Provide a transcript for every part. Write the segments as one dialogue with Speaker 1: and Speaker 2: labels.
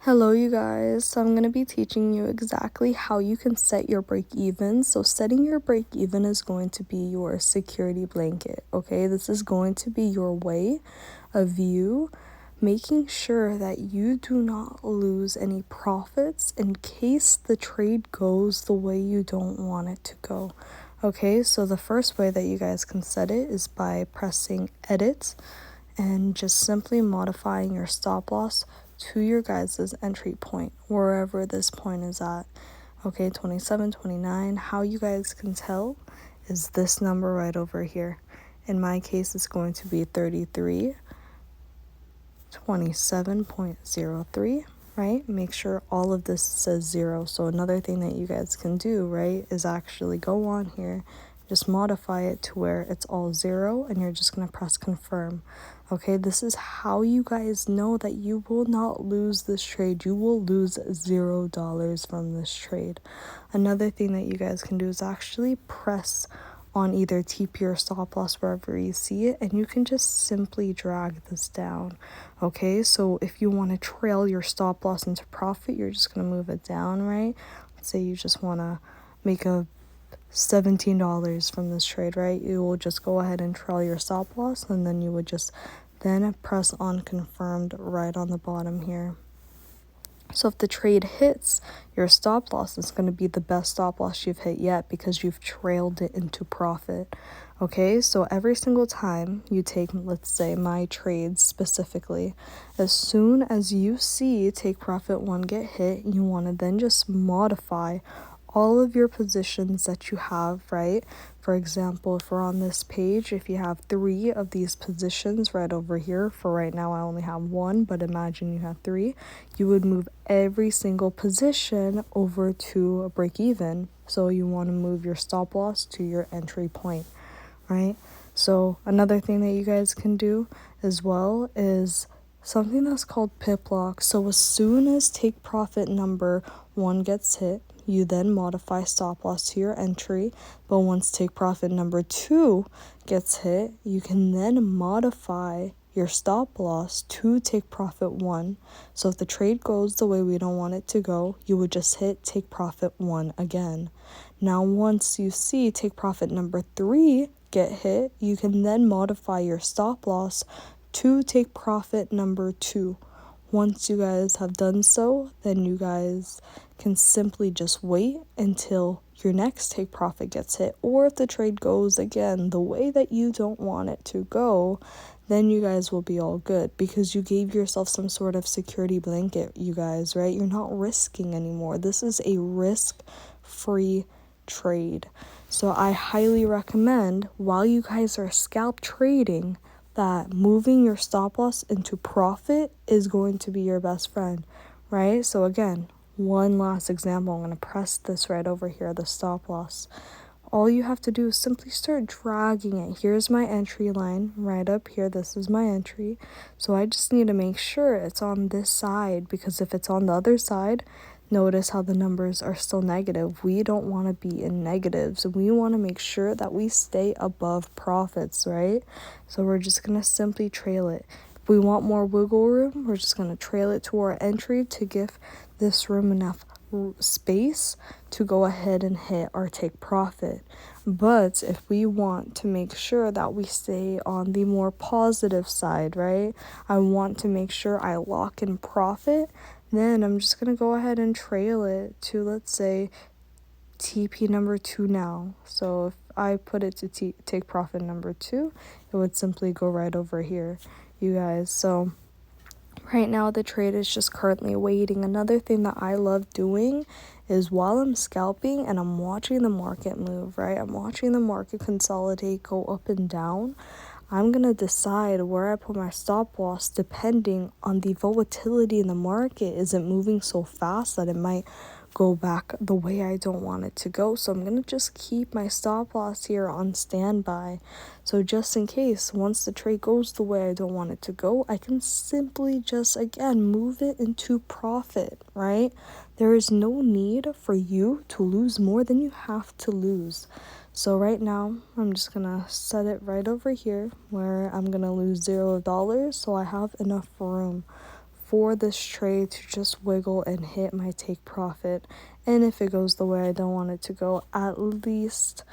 Speaker 1: Hello you guys, so I'm going to be teaching you exactly how you can set your break even. So setting your break even is going to be your security blanket, okay? This is going to be your way of you making sure that you do not lose any profits in case the trade goes the way you don't want it to go. Okay, so the first way that you guys can set it is by pressing edit and just simply modifying your stop loss to your guys' entry point, wherever this point is at. Okay, 27, 29. How you guys can tell is this number right over here. In my case, it's going to be 3327.03, right? Make sure all of this says 0. So another thing that you guys can do, right, is actually go on here, just modify it to where it's all 0, and you're just going to press confirm. Okay, this is how you guys know that you will not lose this trade. You will lose $0 from this trade. Another thing that you guys can do is actually press on either TP or stop loss wherever you see it, and you can just simply drag this down. Okay, so if you want to trail your stop loss into profit, you're just going to move it down, right? Let's say you just want to make a $17 from this trade, right? You will just go ahead and trail your stop loss, and then you would just then press on confirmed right on the bottom here. So if the trade hits, your stop loss is going to be the best stop loss you've hit yet because you've trailed it into profit. Okay, so every single time you take, let's say, my trades specifically, as soon as you see take profit 1 get hit, you want to then just modify all of your positions that you have, right? For example, if we're on this page, if you have 3 of these positions right over here, for right now I only have 1, but imagine you have 3, you would move every single position over to a break even. So you want to move your stop loss to your entry point, right? So another thing that you guys can do as well is something that's called pip lock. So as soon as take profit number 1 gets hit, you then modify stop loss to your entry, but once take profit number 2 gets hit, you can then modify your stop loss to take profit 1. So if the trade goes the way we don't want it to go, you would just hit take profit 1 again. Now once you see take profit number 3 get hit, you can then modify your stop loss to take profit number 2. Once you guys have done so, then you guys can simply just wait until your next take profit gets hit. Or if the trade goes again the way that you don't want it to go, then you guys will be all good because you gave yourself some sort of security blanket, you guys, right? You're not risking anymore. This is a risk-free trade. So I highly recommend, while you guys are scalp trading, that moving your stop loss into profit is going to be your best friend, right? So again, one last example. I'm going to press this right over here, the stop loss. All you have to do is simply start dragging it. Here's my entry line right up here. This is my entry. So I just need to make sure it's on this side, because if it's on the other side, notice how the numbers are still negative. We don't want to be in negatives. We want to make sure that we stay above profits, right? So we're just going to simply trail it. If we want more wiggle room, we're just going to trail it to our entry to give this room enough space to go ahead and hit our take profit. But if we want to make sure that we stay on the more positive side, right? I want to make sure I lock in profit, then I'm just going to go ahead and trail it to, let's say, TP number 2 now. So if I put it to take profit number 2, it would simply go right over here, you guys. So right now the trade is just currently waiting. Another thing that I love doing is while I'm scalping and I'm watching the market move, right? I'm watching the market consolidate, go up and down. I'm going to decide where I put my stop loss depending on the volatility in the market. Is it moving so fast that it might go back the way I don't want it to go? So I'm going to just keep my stop loss here on standby. So just in case, once the trade goes the way I don't want it to go, I can simply just, again, move it into profit, right? There is no need for you to lose more than you have to lose. So right now, I'm just going to set it right over here where I'm going to lose $0, so I have enough room for this trade to just wiggle and hit my take profit. And if it goes the way I don't want it to go, at least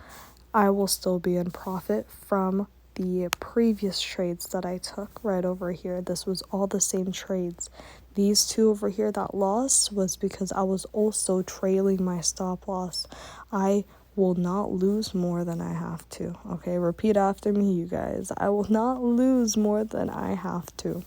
Speaker 1: I will still be in profit from the previous trades that I took right over here. This was all the same trades. These two over here that lost was because I was also trailing my stop loss. I will not lose more than I have to. Okay, repeat after me, you guys. I will not lose more than I have to.